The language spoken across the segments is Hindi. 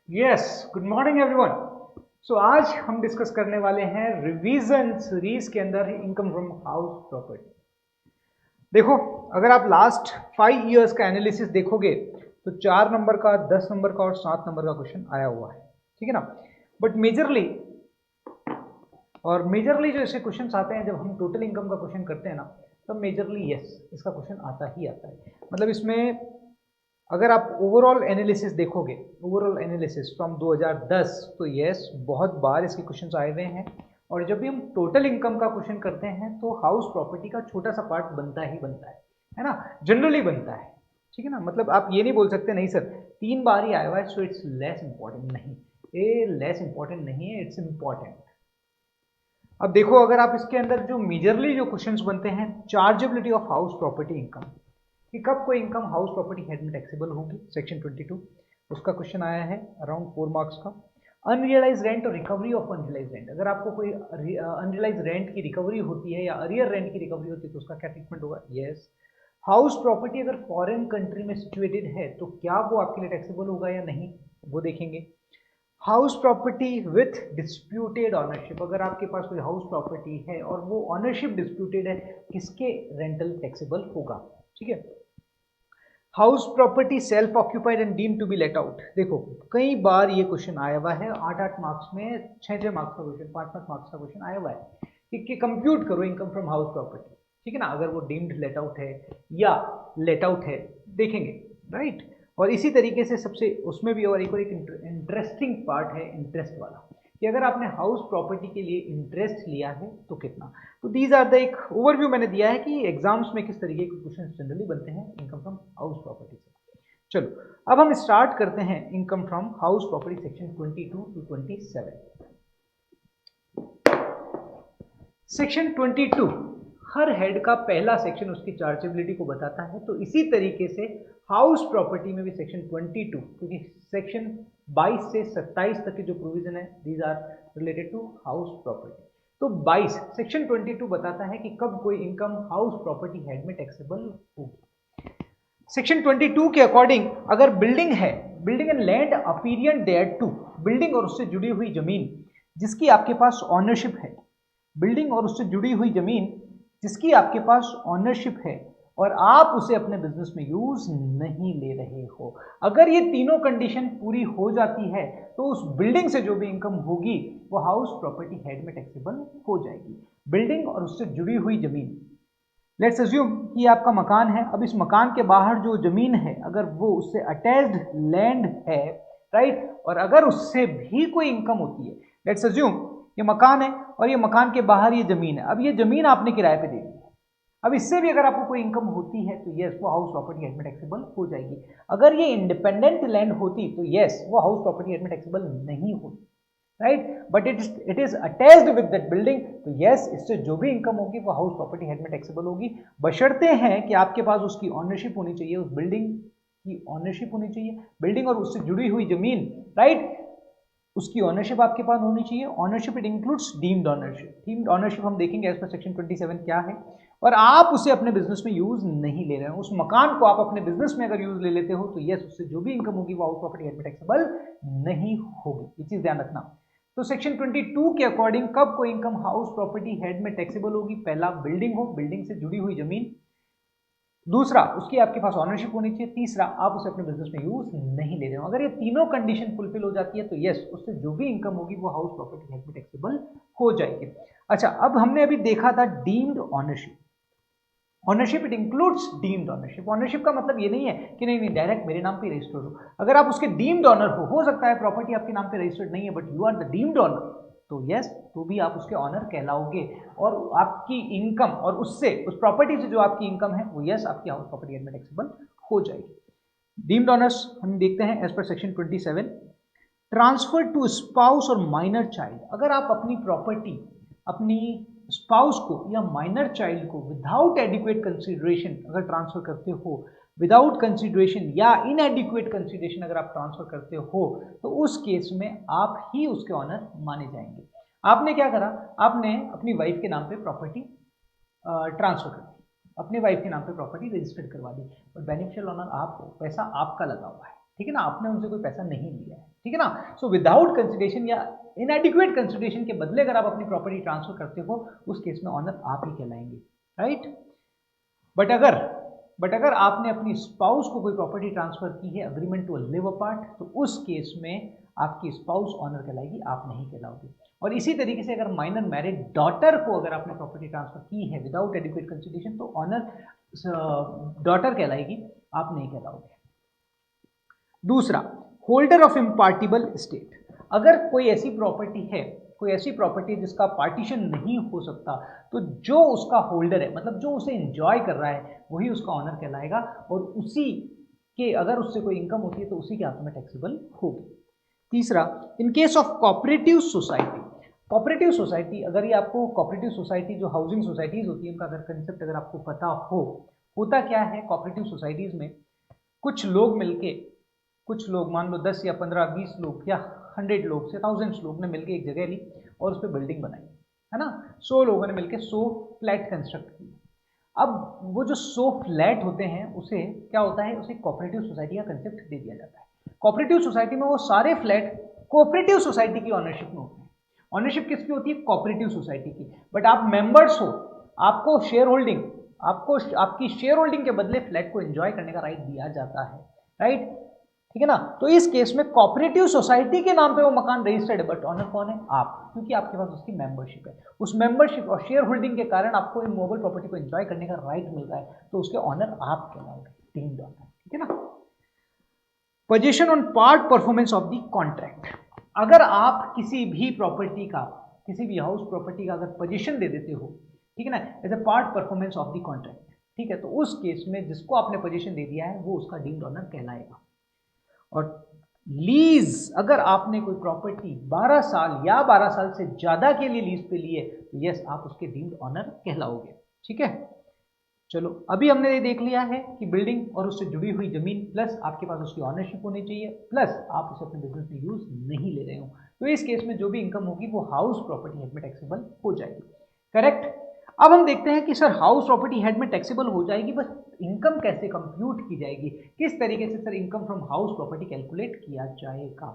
Yes, good morning everyone. So आज हम डिस्कस करने वाले हैं रिवीजन सीरीज के अंदर इनकम फ्रॉम हाउस प्रॉपर्टी। देखो, अगर आप लास्ट 5 इयर्स का एनालिसिस देखोगे तो 4 नंबर का, 10 नंबर का और 7 नंबर का क्वेश्चन आया हुआ है, ठीक है ना। बट मेजरली जो ऐसे क्वेश्चन आते हैं जब हम टोटल इनकम का क्वेश्चन करते हैं ना, तब मेजरली यस इसका क्वेश्चन आता ही आता है। मतलब इसमें अगर आप ओवरऑल एनालिसिस देखोगे, ओवरऑल एनालिसिस फ्रॉम 2010, तो यस बहुत बार इसके क्वेश्चंस आए हुए हैं। और जब भी हम टोटल इनकम का क्वेश्चन करते हैं तो हाउस प्रॉपर्टी का छोटा सा पार्ट बनता ही बनता है ना, जनरली बनता है, ठीक है ना। मतलब आप ये नहीं बोल सकते नहीं सर 3 बार ही आया हुआ है सो इट्स लेस इंपॉर्टेंट, नहीं, ये लेस इंपॉर्टेंट नहीं है, इट्स इंपॉर्टेंट। अब देखो, अगर आप इसके अंदर जो मेजरली जो क्वेश्चंस बनते हैं, chargeability of house property income, कि कब कोई इनकम हाउस प्रॉपर्टी हेड में टैक्सेबल होगी, सेक्शन 22 उसका क्वेश्चन आया है अराउंड 4 मार्क्स का। अनरियलाइज रेंट और रिकवरी ऑफ अनरियलाइज रेंट, अगर आपको कोई अनरियलाइज रेंट की रिकवरी होती है या अरियर रेंट की रिकवरी होती है तो उसका क्या ट्रीटमेंट होगा। यस, हाउस प्रॉपर्टी अगर फॉरेन कंट्री में सिचुएटेड है तो क्या वो आपके लिए टैक्सेबल होगा या नहीं, वो देखेंगे। House property with disputed ownership, अगर आपके पास कोई हाउस प्रॉपर्टी है और वो ऑनरशिप डिस्प्यूटेड है, किसके रेंटल टैक्सेबल होगा, ठीक है। House property self occupied and deem to be let out, देखो कई बार ये क्वेश्चन आया हुआ है, 8-8 मार्क्स में, 6-6 मार्क्स का क्वेश्चन, 5-5 मार्क्स का क्वेश्चन आया हुआ है कि कंप्यूट करो इनकम फ्रॉम हाउस प्रॉपर्टी, ठीक है ना। अगर वो डीम्ड लेट आउट है या लेट आउट है, देखेंगे, राइट। और इसी तरीके से सबसे उसमें भी और एक इंटरेस्टिंग पार्ट है इंटरेस्ट वाला, कि अगर आपने हाउस प्रॉपर्टी के लिए इंटरेस्ट लिया है तो कितना। तो दीज आर द एक ओवरव्यू मैंने दिया है कि एग्जाम्स में किस तरीके के क्वेश्चन जनरली बनते हैं इनकम फ्रॉम हाउस प्रॉपर्टी से। चलो अब हम स्टार्ट करते हैं income from house property section 22 to 27। Section 22 हर हेड का पहला सेक्शन उसकी चार्जेबिलिटी को बताता है, तो इसी तरीके से हाउस प्रॉपर्टी में भी सेक्शन 22, क्योंकि सेक्शन 22 से 27 तक के जो प्रोविजन है these are related to house property. तो 22 सेक्शन 22 बताता है कि कब कोई इनकम हाउस प्रॉपर्टी हेड में टैक्सेबल होगी। सेक्शन 22 के अकॉर्डिंग अगर बिल्डिंग है, building and land appurtenant thereto, building और उससे जुड़ी हुई जमीन जिसकी आपके पास ऑनरशिप है, बिल्डिंग और उससे जुड़ी हुई जमीन जिसकी आपके पास ऑनरशिप है और आप उसे अपने बिजनेस में यूज नहीं ले रहे हो, अगर ये तीनों कंडीशन पूरी हो जाती है तो उस बिल्डिंग से जो भी इनकम होगी वो हाउस प्रॉपर्टी हेड में टैक्सेबल हो जाएगी। बिल्डिंग और उससे जुड़ी हुई जमीन, लेट्स अज्यूम कि आपका मकान है, अब इस मकान के बाहर जो जमीन है अगर वो उससे अटैच्ड लैंड है, राइट, और अगर उससे भी कोई इनकम होती है, लेट्स अज्यूम ये मकान है और ये मकान के बाहर ये जमीन है, अब ये जमीन आपने किराए पे दे दी है, अब इससे भी अगर आपको कोई इनकम होती है तो यस वो हाउस प्रॉपर्टी हेड में टैक्सेबल हो जाएगी। अगर ये इंडिपेंडेंट लैंड होती तो यस वो हाउस प्रॉपर्टी हेड में टैक्सेबल नहीं होती, right, but it is attached with that building, तो यस इससे जो भी इनकम होगी वो हाउस प्रॉपर्टी हेड में टैक्सेबल होगी, बशर्ते हैं कि आपके पास उसकी ऑनरशिप होनी चाहिए, उस बिल्डिंग की ऑनरशिप होनी चाहिए, बिल्डिंग और उससे जुड़ी हुई जमीन, राइट, उसकी ऑनरशिप आपके पास होनी चाहिए। Ownership it includes deemed ownership, deemed ownership हम देखेंगे एज पर सेक्शन 27 क्या है, और आप उसे अपने बिजनेस में यूज नहीं ले रहे हो, उस मकान को आप अपने बिजनेस में अगर यूज ले लेते हो तो यस उससे जो भी इनकम होगी वो हाउस प्रॉपर्टी हेड में टैक्सेबल नहीं होगी, ये चीज ध्यान रखना। तो सेक्शन 22 के अकॉर्डिंग कब कोई इनकम हाउस प्रॉपर्टी हेड में टैक्सेबल होगी, पहला बिल्डिंग हो, बिल्डिंग से जुड़ी हुई जमीन, दूसरा उसकी आपके पास ऑनरशिप होनी चाहिए, तीसरा आप उसे अपने बिजनेस में यूज नहीं ले रहे हो। अगर ये तीनों कंडीशन फुलफिल हो जाती है तो यस उससे जो भी इनकम होगी वो हाउस प्रॉपर्टी हेड में टैक्सेबल हो जाएगी। अच्छा, अब हमने अभी देखा था deemed ownership, ownership it includes deemed ownership. Ownership का मतलब ये नहीं है कि नहीं नहीं डायरेक्ट मेरे नाम पे रजिस्टर्ड हो, अगर आप उसके डीम्ड ऑनर हो सकता है प्रॉपर्टी आपके नाम पे रजिस्टर्ड नहीं है but you are the deemed owner, तो यस तो भी आप उसके ऑनर कहलाओगे और आपकी इनकम और उससे उस प्रॉपर्टी से जो आपकी इनकम है वो यस आपकी हाउस प्रॉपर्टी हेड में टैक्सेबल हो जाएगी। डीम्ड ऑनर्स हम देखते हैं as per section 27। Transfer to spouse और माइनर चाइल्ड, अगर आप अपनी प्रॉपर्टी अपनी स्पाउस को या माइनर चाइल्ड को विदाउट एडिक्वेट कंसिडरेशन अगर ट्रांसफर करते हो, विदाउट कंसिडरेशन या इनएडिक्वेट कंसिडरेशन अगर आप ट्रांसफर करते हो तो उस केस में आप ही उसके ऑनर माने जाएंगे। आपने क्या करा, आपने अपनी वाइफ के नाम पे प्रॉपर्टी ट्रांसफर कर दी, अपने वाइफ के नाम पे प्रॉपर्टी रजिस्टर्ड करवा दी, और बेनिफिशियल ऑनर आप हो, पैसा आपका लगा हुआ है, ठीक है ना, आपने उनसे कोई पैसा नहीं लिया है, ठीक है ना। सो विदाउट कंसिडरेशन या इनएडिक्वेट कंसिडरेशन के बदले अगर आप अपनी प्रॉपर्टी ट्रांसफर करते हो, उस केस में ऑनर आप ही कहलाएंगे, राइट। बट अगर आपने अपनी स्पाउस को कोई प्रॉपर्टी ट्रांसफर की है अग्रीमेंट टू लिव अपार्ट, तो उस केस में आपकी स्पाउस ऑनर कहलाएगी, आप नहीं कहलाओगे। और इसी तरीके से अगर माइनर मैरिड डॉटर को अगर आपने प्रॉपर्टी ट्रांसफर की है विदाउट एडिक्वेट कंसिडरेशन, तो ऑनर डॉटर कहलाएगी, आप नहीं कहलाओगे। दूसरा, होल्डर ऑफ इम्पार्टिबल एस्टेट। अगर कोई ऐसी प्रॉपर्टी है जिसका पार्टीशन नहीं हो सकता, तो जो उसका होल्डर है, मतलब जो उसे एंजॉय कर रहा है, वही उसका ऑनर कहलाएगा, और उसी के अगर उससे कोई इनकम होती है तो उसी के हाथ में टैक्सेबल होगी। तीसरा, इन केस ऑफ कोऑपरेटिव सोसाइटी, अगर ये आपको कोऑपरेटिव सोसाइटी जो हाउसिंग सोसाइटीज होती है उनका अगर कंसेप्ट अगर आपको पता हो, होता क्या है कोऑपरेटिव सोसाइटीज में, कुछ लोग मान लो 10 या 15 20 लोग या 100 लोग से 1000 लोग ने मिलकर एक जगह ली और उस पर बिल्डिंग बनाई, है ना। 100 लोगों ने मिलकर 100 फ्लैट कंस्ट्रक्ट किए। अब वो जो 100 फ्लैट होते हैं उसे क्या होता है, उसे कोऑपरेटिव सोसाइटी का कंसेप्ट दे दिया जाता है। कोऑपरेटिव सोसाइटी में वो सारे फ्लैट कोऑपरेटिव सोसाइटी की ऑनरशिप में होते हैं। ऑनरशिप किसकी होती है, कोऑपरेटिव सोसाइटी की। बट आप मेंबर्स हो, आपको शेयर होल्डिंग, आपकी शेयर होल्डिंग के बदले फ्लैट को एंजॉय करने का राइट दिया जाता है, राइट, ठीक है ना। तो इस केस में कोऑपरेटिव सोसाइटी के नाम पे वो मकान रजिस्टर्ड है, बट ऑनर कौन है, आप, क्योंकि आपके पास उसकी मेंबरशिप है। उस मेंबरशिप और शेयर होल्डिंग के कारण आपको इमूवेबल प्रॉपर्टी को एंजॉय करने का राइट मिल रहा है, तो उसके ऑनर आप कहलाओगे, डीम्ड ऑनर, ठीक है ना। Position on part performance of the contract. अगर आप किसी भी हाउस प्रॉपर्टी का अगर पोजीशन दे देते हो, ठीक है ना, as a part performance of the contract, ठीक है, तो उस केस में जिसको आपने पोजीशन दे दिया है वो उसका डीम्ड ऑनर कहलाएगा। और लीज, अगर आपने कोई प्रॉपर्टी 12 साल या 12 साल से ज्यादा के लिए लीज पे ली है, तो यस, आप उसके डीम्ड ऑनर कहलाओगे, ठीक है। चलो, अभी हमने ये देख लिया है कि बिल्डिंग और उससे जुड़ी हुई जमीन प्लस आपके पास उसकी ऑनरशिप होनी चाहिए, प्लस आप उसे अपने बिजनेस में यूज नहीं ले रहे हो, तो इस केस में जो भी इनकम होगी वो हाउस प्रॉपर्टी हेड में टैक्सेबल हो जाएगी, करेक्ट। अब हम देखते हैं कि सर हाउस प्रॉपर्टी हेड में टैक्सेबल हो जाएगी, बस इनकम कैसे कंप्यूट की जाएगी, किस तरीके से sir income from house property calculate किया जाएगा।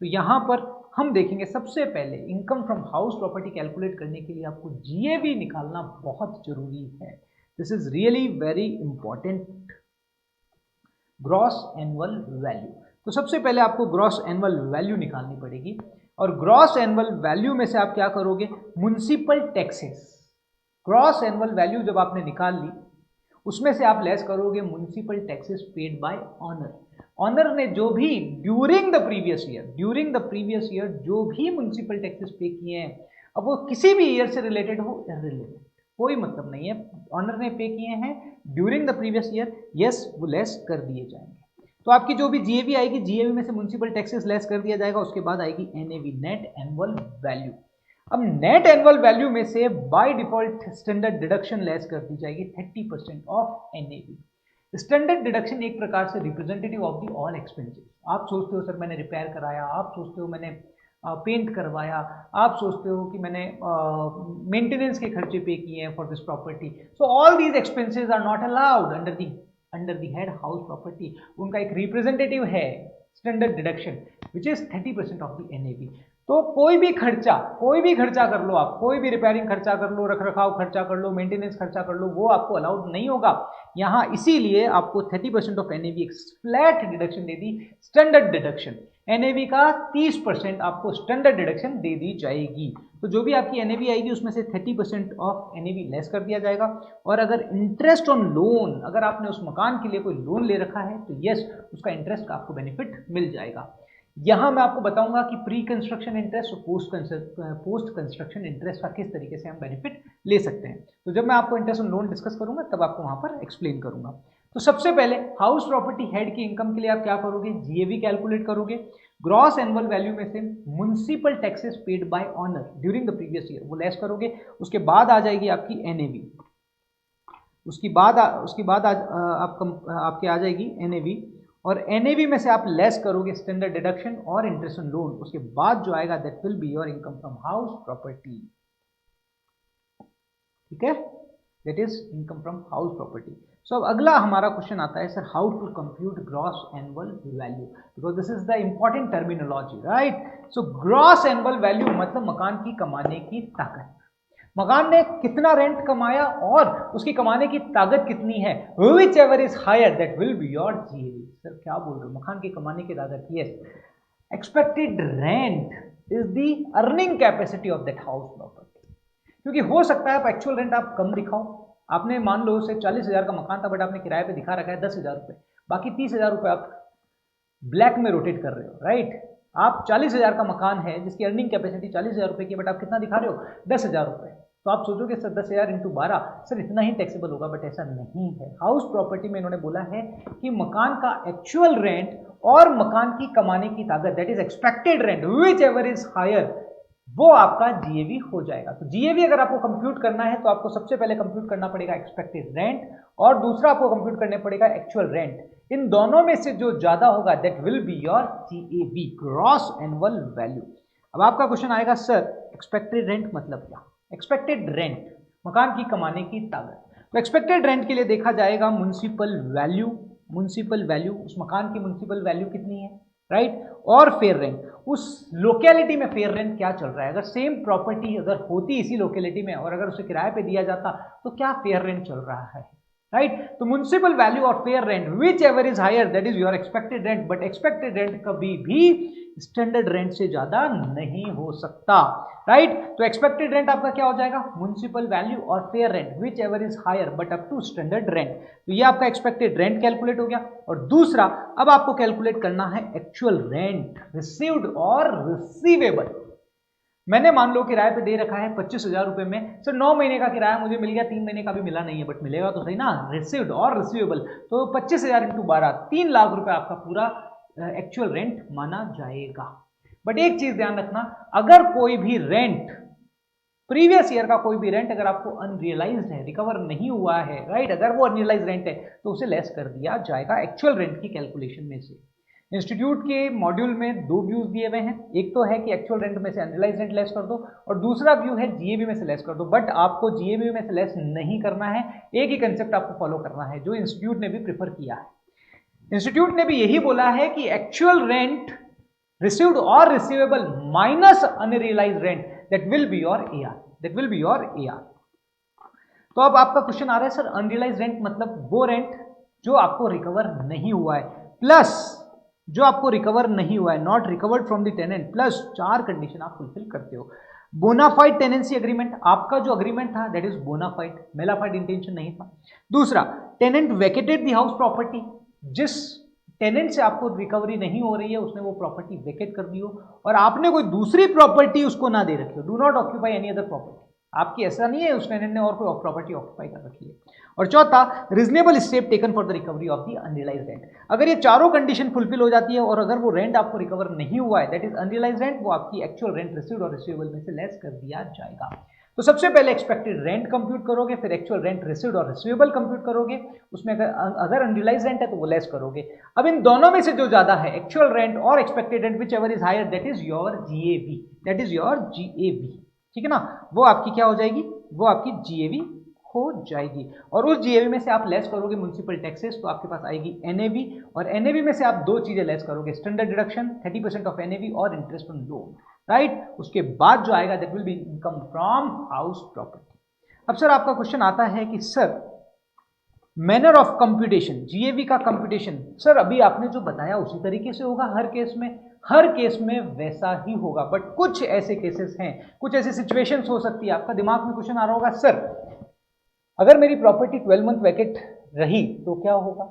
तो यहां पर हम देखेंगे, सबसे पहले income from house property calculate करने के लिए आपको जीएवी निकालना बहुत जरूरी है। This is really very important, gross annual value. तो सबसे पहले आपको ग्रॉस एनुअल वैल्यू निकालनी पड़ेगी, और ग्रॉस एनुअल वैल्यू में से आप क्या करोगे, municipal taxes. Gross annual value जब आपने निकाल ली, उसमें से आप लेस करोगे municipal taxes paid by owner. Owner ने जो भी ड्यूरिंग द प्रीवियस ईयर जो भी म्युनिसिपल टैक्सेस पे किए हैं, अब वो किसी भी ईयर से रिलेटेड हो, इररिलेवेंट, कोई मतलब नहीं है, ऑनर ने पे किए हैं during the previous year, yes, वो लेस कर दिए जाएंगे। तो आपकी जो भी जीएवी आएगी, जीएवी में से म्युनिसिपल टैक्सेस लेस कर दिया जाएगा, उसके बाद आएगी एनएवी, नेट एनुअल वैल्यू। अब नेट एनुअल वैल्यू में से by default standard deduction less कर दी जाएगी 30% ऑफ एनएवी। स्टैंडर्ड डिडक्शन एक प्रकार से representative of the all expenses. आप सोचते हो सर मैंने रिपेयर कराया, आप सोचते हो मैंने पेंट करवाया, आप सोचते हो कि मैंने मेंटेनेंस के खर्चे पे किए हैं for this property, so all these expenses are not allowed under the head house property. उनका एक रिप्रेजेंटेटिव है standard deduction which is 30% of the NAV. तो कोई भी खर्चा कर लो, आप कोई भी रिपेयरिंग खर्चा कर लो, रख रखाव खर्चा कर लो, मेंटेनेंस खर्चा कर लो, वो आपको अलाउड नहीं होगा यहाँ। इसीलिए आपको 30% ऑफ एनएवी एक फ्लैट डिडक्शन दे दी, स्टैंडर्ड डिडक्शन। एनएवी का 30% आपको स्टैंडर्ड डिडक्शन दे दी जाएगी। तो जो भी आपकी एनएवी आएगी उसमें से 30% ऑफ एनएवी लेस कर दिया जाएगा। और अगर इंटरेस्ट ऑन लोन, अगर आपने उस मकान के लिए कोई लोन ले रखा है, तो यस, उसका इंटरेस्ट का आपको बेनिफिट मिल जाएगा। यहां मैं आपको बताऊंगा कि प्री कंस्ट्रक्शन इंटरेस्ट और पोस्ट कंस्ट्रक्शन इंटरेस्ट का किस तरीके से हम बेनिफिट ले सकते हैं। तो जब मैं आपको इंटरेस्ट ऑन लोन डिस्कस करूंगा तब आपको वहां पर एक्सप्लेन करूंगा। तो सबसे पहले हाउस प्रॉपर्टी हेड की इनकम के लिए आप क्या करोगे, जीएवी कैलकुलेट करोगे। ग्रॉस एनुअल वैल्यू में से municipal taxes paid by honour during the previous year वो लेस करोगे। उसके बाद आ जाएगी आपकी एनएवी, उसके बाद आपके आ जाएगी एनएवी, और एनएवी में से आप लेस करोगे स्टैंडर्ड डिडक्शन और इंटरेस्ट ऑन लोन। उसके बाद जो आएगा that will be your income from house property, ठीक है, that is income from house property. So अब अगला हमारा क्वेश्चन आता है sir, how to compute gross annual value, because this is the important terminology, right. So gross annual value मतलब मकान की कमाने की ताकत, मकान ने कितना रेंट कमाया और उसकी कमाने की ताकत कितनी है, whichever is higher that will be your GAV. Sir क्या बोल रहे हो, मकान की कमाने की ताकत, yes, expected rent is the earning capacity of that house property. क्योंकि हो सकता है आप एक्चुअल रेंट आप कम दिखाओ, आपने मान लो उसे 40,000 का मकान था बट आपने किराए पे दिखा रखा है 10,000 रुपये, बाकी 30,000 रुपये आप ब्लैक में रोटेट कर रहे हो, राइट। आप 40,000 का मकान है जिसकी अर्निंग कैपेसिटी 40,000 रुपये की, बट आप कितना दिखा रहे हो, 10,000 रुपये। तो आप सोचोगे सर 10,000 इंटू 12 सर इतना ही टैक्सेबल होगा, बट ऐसा नहीं है। हाउस प्रॉपर्टी में इन्होंने बोला है कि मकान का एक्चुअल रेंट और मकान की कमाने की ताकत, that is expected rent, whichever is higher, वो आपका जीएवी हो जाएगा। तो जीएवी अगर आपको कंप्यूट करना है तो आपको सबसे पहले कंप्यूट करना पड़ेगा एक्सपेक्टेड रेंट, और दूसरा आपको कंप्यूट करने पड़ेगा एक्चुअल रेंट। इन दोनों में से जो ज्यादा होगा that will be your GAV, gross annual value. अब आपका क्वेश्चन आएगा सर एक्सपेक्टेड रेंट मतलब क्या, एक्सपेक्टेड रेंट मकान की कमाने की ताकत। तो एक्सपेक्टेड रेंट के लिए देखा जाएगा म्युनिसिपल वैल्यू, म्युनिसिपल वैल्यू, उस मकान की म्युनिसिपल वैल्यू कितनी है, राइट, और फेयर रेंट, उस लोकेलिटी में फेयर रेंट क्या चल रहा है। अगर सेम प्रॉपर्टी अगर होती इसी लोकेलिटी में और अगर उसे किराए पे दिया जाता तो क्या फेयर रेंट चल रहा है, राइट। तो म्युनिसिपल वैल्यू और fair rent, whichever is higher that is your expected rent, but expected rent कभी भी स्टैंडर्ड रेंट से ज्यादा नहीं हो सकता, राइट। तो एक्सपेक्टेड रेंट आपका क्या हो जाएगा, म्युनिसिपल वैल्यू और fair rent, whichever is higher but up to standard rent. तो ये आपका एक्सपेक्टेड रेंट कैलकुलेट हो गया। और दूसरा अब आपको कैलकुलेट करना है एक्चुअल रेंट, रिसीव्ड और रिसीवेबल। मैंने मान लो किराए पे दे रखा है 25,000 रुपए में, सर 9 महीने का किराया मुझे मिल गया, 3 महीने का भी मिला नहीं है, बट मिलेगा तो सही ना, रिसीव्ड और रिसीवेबल। तो 25,000 इंटू 12, 3 लाख रुपए आपका पूरा एक्चुअल रेंट माना जाएगा। बट एक चीज ध्यान रखना, अगर कोई भी रेंट, प्रीवियस ईयर का कोई भी रेंट अगर आपको अनरियलाइज्ड है, रिकवर नहीं हुआ है, राइट, अगर वो अनरियलाइज्ड रेंट है तो उसे लेस कर दिया जाएगा एक्चुअल रेंट की कैलकुलेशन में से। इंस्टीट्यूट के मॉड्यूल में 2 व्यूज दिए हुए हैं, एक तो है कि एक्चुअल रेंट में से अनरियलाइज्ड रेंट लेस कर दो, और दूसरा व्यू है जीएवी में से लेस कर दो। बट आपको जीएवी में से लेस नहीं करना है, एक ही कंसेप्ट आपको फॉलो करना है जो इंस्टीट्यूट ने भी प्रेफर किया है। इंस्टीट्यूट ने भी यही बोला है कि एक्चुअल रेंट रिसीव्ड और receivable minus unrealised rent, that will be your AR, that will be your AR. तो अब आपका क्वेश्चन आ रहा है सर अनरियलाइज्ड रेंट मतलब वो रेंट जो आपको रिकवर नहीं हुआ है, प्लस जो आपको रिकवर नहीं हुआ है, not recovered from the tenant, plus 4 condition आप फुलफिल करते हो। बोनाफाइड टेनेंसी एग्रीमेंट, आपका जो अग्रीमेंट था that is bonafide, malafide intention नहीं था। दूसरा, tenant vacated the house property, जिस टेनेंट से आपको रिकवरी नहीं हो रही है उसने वो प्रॉपर्टी वेकेट कर दी हो और आपने कोई दूसरी प्रॉपर्टी उसको ना दे रखी हो, do not occupy any other property, आपकी ऐसा नहीं है उस टेनेंट ने और कोई प्रॉपर्टी ऑक्यूपाई कर रखी है। और चौथा, reasonable step taken for the recovery of the unrealised rent. अगर ये चारों कंडीशन फुलफिल हो जाती है और अगर वो रेंट आपको रिकवर नहीं हुआ है दैट इज अनरियलाइज्ड रेंट, वो आपकी एक्चुअल रेंट रिसीव्ड और रिसीवेबल में से लेस कर दिया जाएगा। तो सबसे पहले एक्सपेक्टेड रेंट कंप्यूट करोगे, फिर एक्चुअल रेंट रिसीव्ड और रिसीवेबल कंप्यूट करोगे, उसमें अगर अनरियलाइज्ड रेंट है तो वो लेस करोगे। अब इन दोनों में से जो ज्यादा है, एक्चुअल रेंट और expected rent, whichever is higher that is your GAV, that is your GAV, ठीक है ना, वो आपकी क्या हो जाएगी, वो आपकी जीएवी हो जाएगी। और उस जीएवी में से आप लेस करोगे म्युनिसिपल टैक्सेस, तो आपके पास आएगी एनएवी, और एनएवी में से आप 2 चीजें लेस करोगे, स्टैंडर्ड डिडक्शन 30% ऑफ एनएवी और इंटरेस्ट ऑन लोन, राइट। उसके बाद जो आएगा that will be income from house property. अब सर आपका क्वेश्चन आता है कि sir manner of computation, GAV का कंप्यूटेशन, सर अभी आपने जो बताया उसी तरीके से होगा हर केस में, हर केस में वैसा ही होगा, बट कुछ ऐसे केसेस हैं, कुछ ऐसे सिचुएशंस हो सकती है। आपका दिमाग में क्वेश्चन आ रहा होगा, सर अगर मेरी प्रॉपर्टी 12 मंथ वैकेट रही तो क्या होगा,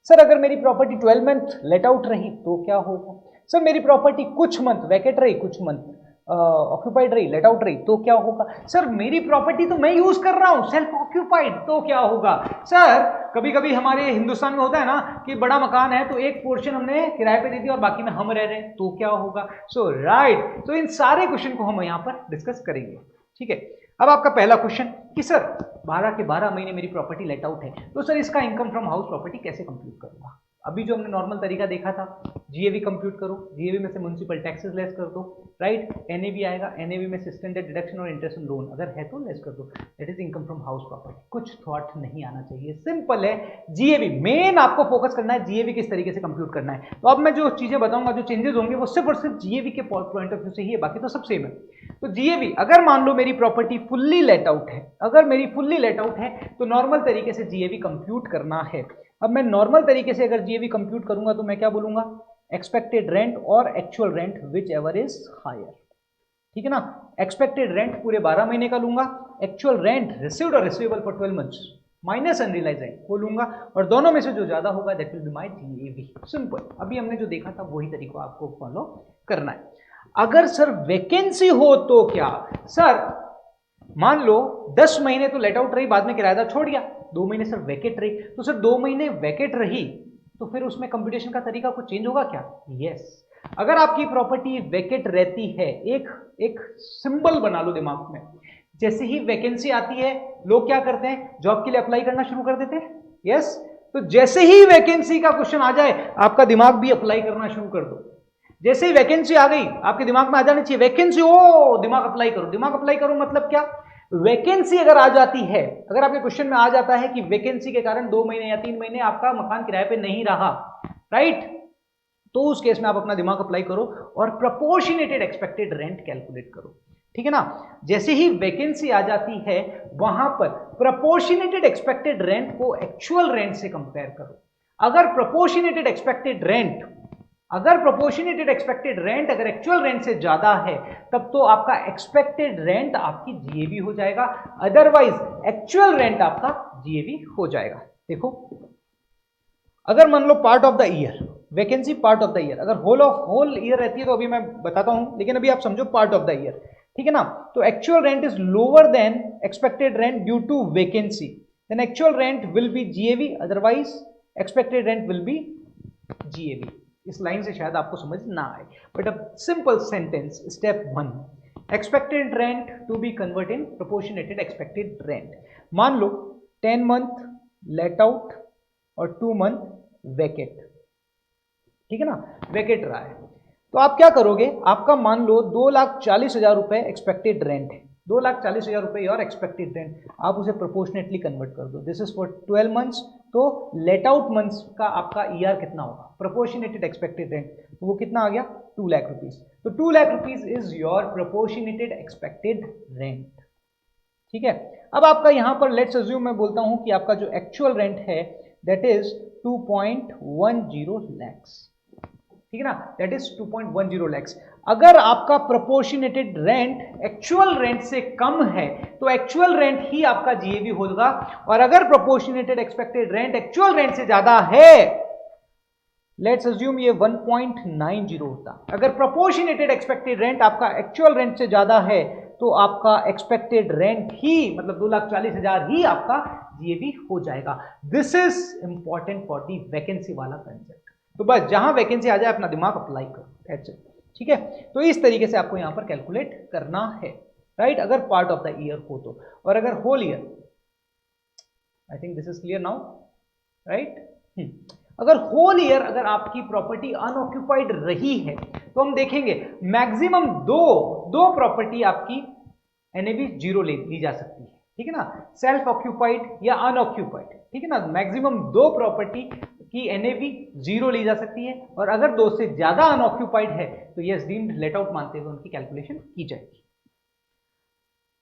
सर अगर मेरी प्रॉपर्टी 12 मंथ लेट आउट रही तो क्या होगा, सर मेरी प्रॉपर्टी कुछ मंथ वैकेट रही, कुछ मंथ ऑक्यूपाइड रही, लेट आउट रही तो क्या होगा, सर मेरी प्रॉपर्टी तो मैं यूज कर रहा हूं सेल्फ ऑक्यूपाइड तो क्या होगा। सर कभी कभी हमारे हिंदुस्तान में होता है ना कि बड़ा मकान है तो एक पोर्शन हमने किराए पे दे दिया और बाकी में हम रह रहे हैं तो क्या होगा। सो राइट, तो इन सारे क्वेश्चन को हम यहां पर डिस्कस करेंगे, ठीक है। अब आपका पहला क्वेश्चन कि सर 12 के 12 महीने मेरी प्रॉपर्टी लेट आउट है, तो सर इसका इनकम फ्रॉम हाउस प्रॉपर्टी कैसे कंप्यूट करूंगा। अभी जो हमने नॉर्मल तरीका देखा था, जीएवी कंप्यूट करो, जीएवी में से म्युनिसिपल टैक्सेस लेस कर दो, राइट, एनएवी आएगा, एनएवी में से स्टैंडर्ड डिडक्शन और इंटरेस्ट ऑन लोन अगर है तो लेस कर दो, that is income from house property. कुछ थॉट नहीं आना चाहिए, सिंपल है। जीएवी मेन आपको फोकस करना है, जीएवी किस तरीके से कंप्यूट करना है। तो अब मैं जो चीजें बताऊंगा, जो चेंजेस होंगे वो सिर्फ और सिर्फ जीएवी के पॉइंट ऑफ व्यू से ही है, बाकी तो सब सेम है। तो जीएवी अगर मान लो मेरी प्रॉपर्टी फुल्ली लेट आउट है, अगर मेरी फुल्ली लेट आउट है तो नॉर्मल तरीके से जीएवी कंप्यूट करना है। अब मैं नॉर्मल तरीके से अगर जीएवी कंप्यूट करूंगा तो मैं क्या बोलूंगा, एक्सपेक्टेड रेंट और actual rent whichever is higher, ठीक है ना। एक्सपेक्टेड रेंट पूरे 12 महीने का लूंगा, एक्चुअल रेंट रिसीव्ड और receivable for 12 months minus unrealised rent वो लूंगा, और दोनों में से जो ज्यादा होगा that will be my GAV. Simple, अभी हमने जो देखा था वही तरीका आपको फॉलो करना है। अगर सर वैकेंसी हो तो क्या, सर मान लो 10 महीने तो लेट आउट रही, बाद में किराएदार छोड़ गया, 2 महीने सर वैकेट रही, तो सर 2 महीने वैकेट रही तो फिर उसमें कंप्यूटेशन का तरीका कुछ चेंज होगा क्या? यस। अगर आपकी प्रॉपर्टी वैकेट रहती है, एक सिंबल बना लो दिमाग में, जैसे ही वैकेंसी आती है लोग क्या करते हैं, जॉब के लिए अप्लाई करना शुरू कर देते हैं। यस, तो जैसे ही वैकेंसी का क्वेश्चन आ जाए आपका दिमाग भी अप्लाई करना शुरू कर दो। जैसे ही वैकेंसी आ गई आपके दिमाग में आ जानी चाहिए वैकेंसी, ओ दिमाग अप्लाई करो। दिमाग अप्लाई करो मतलब क्या, वैकेंसी अगर आ जाती है, अगर आपके क्वेश्चन में आ जाता है कि वैकेंसी के कारण 2 महीने या 3 महीने आपका मकान किराए पे नहीं रहा, राइट, तो उस केस में आप अपना दिमाग अप्लाई करो और प्रोपोर्शनेटेड एक्सपेक्टेड रेंट कैलकुलेट करो, ठीक है ना। जैसे ही वैकेंसी आ जाती है वहां पर प्रोपोर्शनेटेड एक्सपेक्टेड रेंट को एक्चुअल रेंट से कंपेयर करो। अगर प्रोपोर्शनेटेड एक्सपेक्टेड रेंट अगर एक्चुअल रेंट से ज्यादा है तब तो आपका एक्सपेक्टेड रेंट आपकी जीएवी हो जाएगा, अदरवाइज एक्चुअल रेंट आपका जीएवी हो जाएगा। देखो, अगर मान लो part of the year, vacancy part of the year, अगर होल ईयर रहती है तो अभी मैं बताता हूं, लेकिन अभी आप समझो पार्ट ऑफ द ईयर, ठीक है ना। तो actual rent is lower than expected rent due to vacancy, then actual rent will be GAV, otherwise expected rent will be GAV. इस लाइन से शायद आपको समझ ना आए, बट अब simple sentence, step 1, expected rent to be convert in proportionated expected rent. मान लो 10 मंथ लेट आउट और 2 मंथ वैकेट, ठीक है ना, वैकेट रहा है, तो आप क्या करोगे, आपका मान लो 2,40,000 रुपए एक्सपेक्टेड रेंट है, 2,40,000 रुपए योर एक्सपेक्टेड रेंट, आप उसे प्रोपोर्शनेटली कन्वर्ट कर दो, दिस इज फॉर 12 मंथ्स, तो लेट आउट मंथ्स का आपका ईआर कितना होगा, प्रोपोर्शनेटेड एक्सपेक्टेड रेंट, तो वो कितना आ गया 2 लाख रुपीज, तो 2 lakh rupees is your proportionated expected rent, ठीक है। अब आपका यहां पर लेट्स अज्यूम मैं बोलता हूं कि आपका जो एक्चुअल रेंट है दैट इज 2.10 लैक्स, ठीक है ना, दैट इज 2.10 लैक्स। अगर आपका प्रोपोर्शनेटेड रेंट एक्चुअल रेंट से कम है तो एक्चुअल रेंट ही आपका जीएवी होगा, और अगर प्रोपोर्शनेटेड एक्सपेक्टेड रेंट एक्चुअल रेंट से ज्यादा है, लेट्स अज्यूम ये 1.90 होता, अगर प्रोपोर्शनेटेड एक्सपेक्टेड रेंट आपका एक्चुअल रेंट से ज्यादा है तो आपका एक्सपेक्टेड रेंट ही मतलब 2,40,000 ही आपका जीएवी हो जाएगा। This is important for the vacancy वाला कंसेप्ट। तो बस जहां वैकेंसी आ जाए अपना दिमाग अप्लाई करो, ठीक है। तो इस तरीके से आपको यहां पर कैलकुलेट करना है, राइट, अगर पार्ट ऑफ द ईयर हो तो, और अगर whole year, I think this is clear now, right. अगर होल ईयर अगर आपकी प्रॉपर्टी अनऑक्यूपाइड रही है तो हम देखेंगे मैक्सिमम दो प्रॉपर्टी आपकी एनएवी 0 ली जा सकती है, ठीक है ना, सेल्फ ऑक्यूपाइड या अनऑक्यूपाइड, ठीक है ना, मैक्सिमम 2 प्रॉपर्टी की एनएवी 0 ली जा सकती है, और अगर 2 से ज्यादा अनऑक्यूपाइड है तो यस डीम्ड लेट आउट मानते हुए उनकी कैलकुलेशन की जाएगी।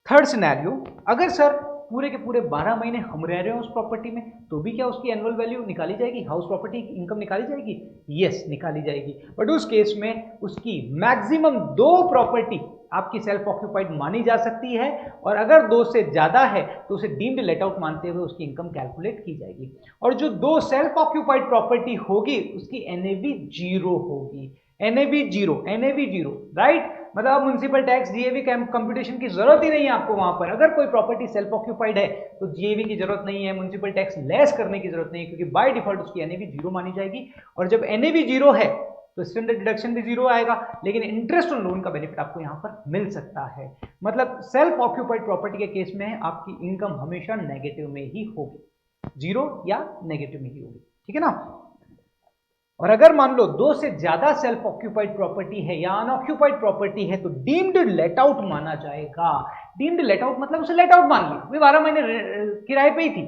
थर्ड सिनेरियो, अगर सर पूरे के पूरे 12 महीने हम रह रहे हैं उस प्रॉपर्टी में तो भी क्या उसकी एनुअल वैल्यू निकाली जाएगी, हाउस प्रॉपर्टी इनकम निकाली जाएगी, यस निकाली जाएगी, बट उस केस में उसकी मैक्सिमम 2 प्रॉपर्टी आपकी सेल्फ ऑक्यूपाइड मानी जा सकती है, और अगर 2 से ज्यादा है तो उसे डीम्ड लेट आउट मानते हुए उसकी इनकम कैलकुलेट की जाएगी, और जो 2 सेल्फ ऑक्यूपाइड प्रॉपर्टी होगी उसकी एनएवी 0 होगी, एनएवी 0, राइट, मतलब म्युनिसिपल टैक्स जीएवी कंप्यूटेशन की जरूरत ही नहीं है आपको वहां पर। अगर कोई प्रॉपर्टी सेल्फ ऑक्यूपाइड है तो जीएवी की जरूरत नहीं है, म्युनिसिपल टैक्स लेस करने की जरूरत नहीं है, क्योंकि बाय डिफॉल्ट उसकी एनएवी 0 मानी जाएगी, और जब एनएवी 0 है तो स्टैंडर्ड डिडक्शन भी 0 आएगा, लेकिन इंटरेस्ट ऑन लोन का बेनिफिट आपको यहां पर मिल सकता है। मतलब सेल्फ ऑक्यूपाइड प्रॉपर्टी के केस में आपकी इनकम हमेशा नेगेटिव में ही होगी, 0 या नेगेटिव में ही होगी, ठीक है ना। और अगर मान लो 2 से ज्यादा सेल्फ ऑक्यूपाइड प्रॉपर्टी है या अनऑक्यूपाइड प्रॉपर्टी है तो डीम्ड लेट आउट माना जाएगा। डीम्ड लेट आउट मतलब उसे लेट आउट मान लिया, वे 12 महीने किराए पे ही थी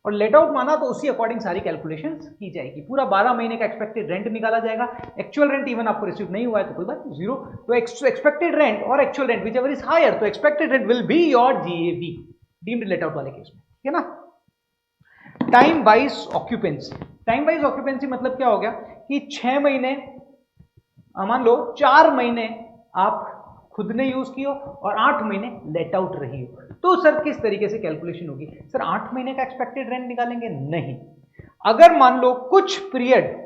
और लेट आउट माना तो उसी अकॉर्डिंग सारी कैलकुलेशंस की जाएगी। पूरा 12 महीने का एक्सपेक्टेड रेंट निकाला जाएगा। एक्चुअल रेंट इवन आपको रिसीव नहीं हुआ है तो कोई बात नहीं, जीरो। तो एक्सपेक्टेड रेंट और actual rent whichever is higher, तो expected rent will be your GAV deemed let out वाले केस में, ठीक है ना। Time wise occupancy, time wise occupancy मतलब क्या हो गया कि 6 महीने, मान लो 4 महीने आप खुद ने यूज किया और 8 महीने लेट आउट रही हो, तो सर किस तरीके से कैलकुलेशन होगी? सर 8 महीने का एक्सपेक्टेड रेंट निकालेंगे? नहीं, अगर मान लो कुछ पीरियड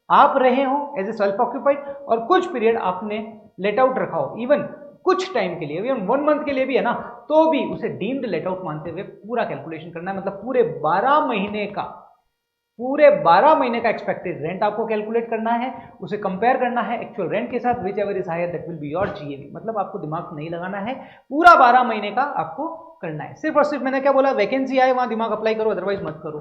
आप रहे हो एज ए सेल्फ ऑक्यूपाइड और कुछ पीरियड आपने लेट आउट रखा हो, इवन कुछ टाइम के लिए, इवन 1 मंथ के लिए भी है ना, तो भी उसे डीम्ड लेट आउट मानते हुए पूरा कैलकुलेशन करना है। मतलब पूरे 12 महीने का एक्सपेक्टेड रेंट आपको कैलकुलेट करना है, उसे कंपेयर करना है एक्चुअल रेंट के साथ, whichever is higher that will be your GAV. मतलब आपको दिमाग नहीं लगाना है, पूरा 12 महीने का आपको करना है। सिर्फ और सिर्फ मैंने क्या बोला, वैकेंसी आए वहां दिमाग अप्लाई करो, अदरवाइज मत करो,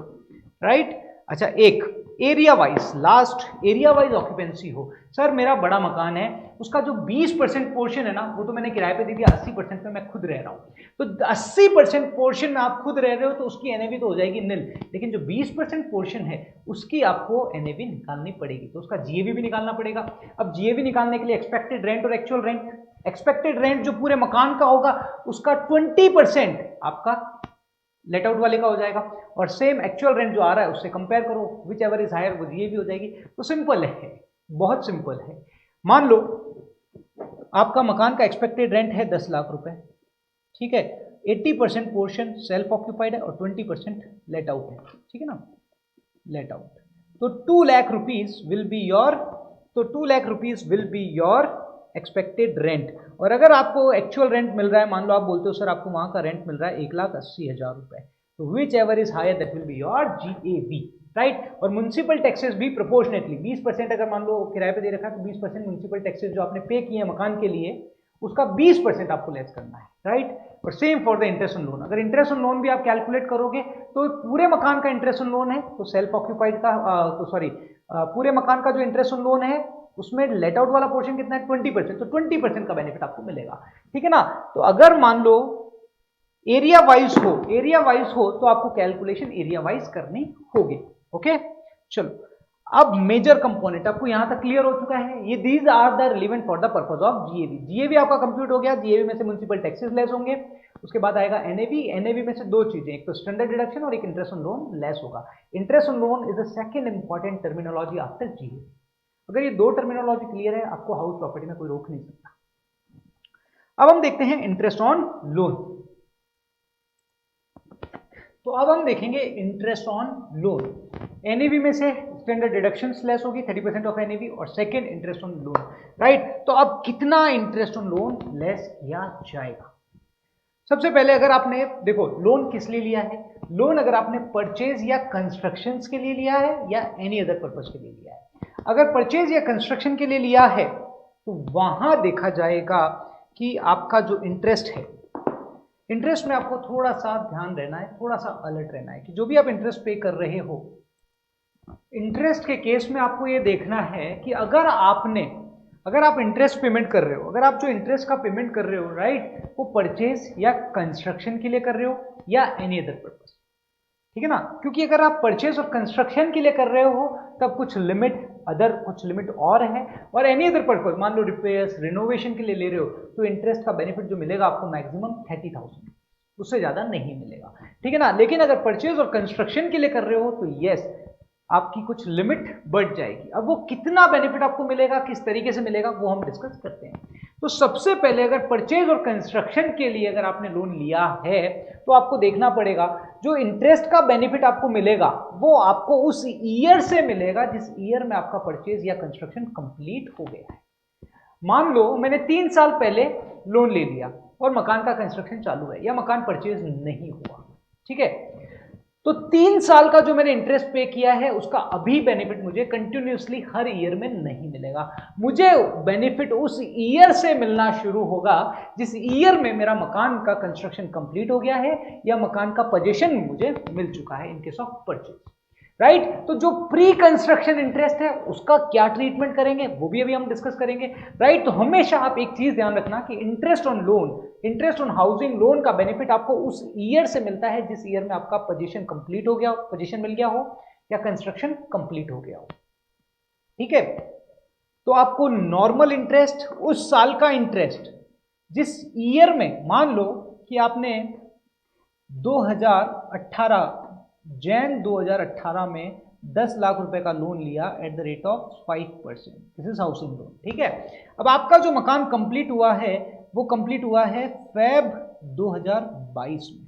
राइट। अच्छा, एक area wise, last area wise occupancy हो। सर मेरा बड़ा मकान है, उसका जो 20% पोर्शन है ना, वो तो मैंने किराए पे दे दिया, 80% में मैं खुद रह रहा हूं। तो 80% पोर्शन में आप खुद रह रहे हो तो उसकी एनएवी तो हो जाएगी निल, लेकिन जो 20% पोर्शन है उसकी आपको एनएवी निकालनी पड़ेगी, तो उसका जीएवी भी निकालना पड़ेगा। अब जीएवी निकालने के लिए एक्सपेक्टेड रेंट और एक्चुअल रेंट, एक्सपेक्टेड रेंट जो पूरे मकान का होगा उसका 20% आपका लेट आउट वाले का हो जाएगा, और सेम एक्चुअल रेंट जो आ रहा है उससे कंपेयर करो, विच एवर इज हायर वो ये भी हो जाएगी। तो सिंपल है, बहुत सिंपल है। मान लो आपका मकान का एक्सपेक्टेड रेंट है 10 लाख रुपए, ठीक है, 80% पोर्शन सेल्फ ऑक्यूपाइड है और 20% लेट आउट है, ठीक है ना, लेट आउट। तो 2 lakh rupees will be your, तो 2 lakh rupees will be your expected rent. और अगर आपको एक्चुअल रेंट मिल रहा है, मान लो आप बोलते हो सर आपको वहां का रेंट मिल रहा है 1,80,000 रुपए, तो whichever is higher that will be your GAV, right. और म्युनिसिपल टैक्सेस भी प्रोपोर्शनेटली 20%, अगर मान लो किराए पे दे रखा है तो 20% म्युनिसिपल टैक्सेस जो आपने पे किए हैं मकान के लिए उसका 20% आपको लेस करना है, राइट। और same for the interest on loan, अगर इंटरेस्ट ऑन लोन भी आप कैलकुलेट करोगे तो पूरे मकान का इंटरेस्ट ऑन लोन है तो सेल्फ ऑक्यूपाइड का पूरे मकान का जो इंटरेस्ट ऑन लोन है उसमें लेट आउट वाला पोर्शन कितना है 20%, तो 20% का बेनिफिट आपको मिलेगा, ठीक है ना। तो अगर मान लो एरिया वाइज हो तो आपको कैलकुलेशन एरिया वाइज करनी होगी, ओके। चलो अब मेजर कंपोनेंट आपको यहां तक क्लियर हो चुका है, ये these are the relevant for the purpose of GAV. GAV आपका कंप्यूट हो गया, जीएवी में से म्युनिसिपल टैक्सेस लेस होंगे, उसके बाद आएगा एनएवी। एनएवी में से 2 चीजें, एक तो स्टैंडर्ड डिडक्शन और एक इंटरेस्ट ऑन लोन लेस होगा। Interest on loan is the second important terminology after GAV. अगर ये 2 टर्मिनोलॉजी क्लियर है आपको हाउस प्रॉपर्टी में कोई रोक नहीं सकता। अब हम देखते हैं इंटरेस्ट ऑन लोन। तो अब हम देखेंगे इंटरेस्ट ऑन लोन। एनएवी में से स्टैंडर्ड डिडक्शंस लेस होगी 30% ऑफ एनएवी, और second interest on loan, right. तो अब कितना इंटरेस्ट ऑन लोन लेस किया जाएगा? सबसे पहले अगर आपने देखो लोन किस लिए लिया है, लोन अगर आपने परचेज या कंस्ट्रक्शन के लिए लिया है या एनी अदर पर्पज के लिए लिया है। अगर परचेज या कंस्ट्रक्शन के लिए लिया है तो वहां देखा जाएगा कि आपका जो इंटरेस्ट है, इंटरेस्ट में आपको थोड़ा सा ध्यान रहना है, थोड़ा सा अलर्ट रहना है कि जो भी आप इंटरेस्ट पे कर रहे हो, इंटरेस्ट के केस में आपको ये देखना है कि अगर आप इंटरेस्ट पेमेंट कर रहे हो, अगर आप जो इंटरेस्ट का पेमेंट कर रहे हो, राइट, वो परचेज या कंस्ट्रक्शन के लिए कर रहे हो या एनी अदर पर्पस, ठीक है ना। क्योंकि अगर आप परचेज और कंस्ट्रक्शन के लिए कर रहे हो तब कुछ लिमिट और है, और एनी अदर पर्पस मान लो रिपेयर्स रिनोवेशन के लिए ले रहे हो तो इंटरेस्ट का बेनिफिट जो मिलेगा आपको मैक्सिमम 30,000, उससे ज्यादा नहीं मिलेगा, ठीक है ना। लेकिन अगर परचेज और कंस्ट्रक्शन के लिए कर रहे हो तो यस आपकी कुछ लिमिट बढ़ जाएगी। अब वो कितना बेनिफिट आपको मिलेगा, किस तरीके से मिलेगा, वो हम डिस्कस करते हैं। तो सबसे पहले अगर परचेज और कंस्ट्रक्शन के लिए अगर आपने लोन लिया है तो आपको देखना पड़ेगा जो इंटरेस्ट का बेनिफिट आपको मिलेगा वो आपको उस ईयर से मिलेगा जिस ईयर में आपका परचेज या कंस्ट्रक्शन कंप्लीट हो गया है। मान लो मैंने 3 साल पहले लोन ले लिया और मकान का कंस्ट्रक्शन चालू है या मकान परचेज नहीं हुआ, ठीक है, तो 3 साल का जो मैंने इंटरेस्ट पे किया है उसका अभी बेनिफिट मुझे कंटिन्यूसली हर ईयर में नहीं मिलेगा। मुझे बेनिफिट उस ईयर से मिलना शुरू होगा जिस ईयर में मेरा मकान का कंस्ट्रक्शन कंप्लीट हो गया है या मकान का पोजीशन मुझे मिल चुका है इन केस ऑफ परचेज। राइट। तो जो प्री कंस्ट्रक्शन इंटरेस्ट है उसका क्या ट्रीटमेंट करेंगे वो भी अभी हम डिस्कस करेंगे, राइट। तो हमेशा आप एक चीज ध्यान रखना कि interest on loan, interest on housing loan का बेनिफिट आपको उस ईयर से मिलता है जिस ईयर में आपका पोजीशन कंप्लीट हो गया, पोजीशन मिल गया हो या कंस्ट्रक्शन कंप्लीट हो गया हो, ठीक है। तो आपको नॉर्मल इंटरेस्ट, उस साल का इंटरेस्ट जिस ईयर में, मान लो कि आपने 2018 जैन 2018 में 10 लाख रुपए का लोन लिया at the rate of 5%, this is housing loan, ठीक है। अब आपका जो मकान कंप्लीट हुआ है वो कंप्लीट हुआ है फेब 2022 में,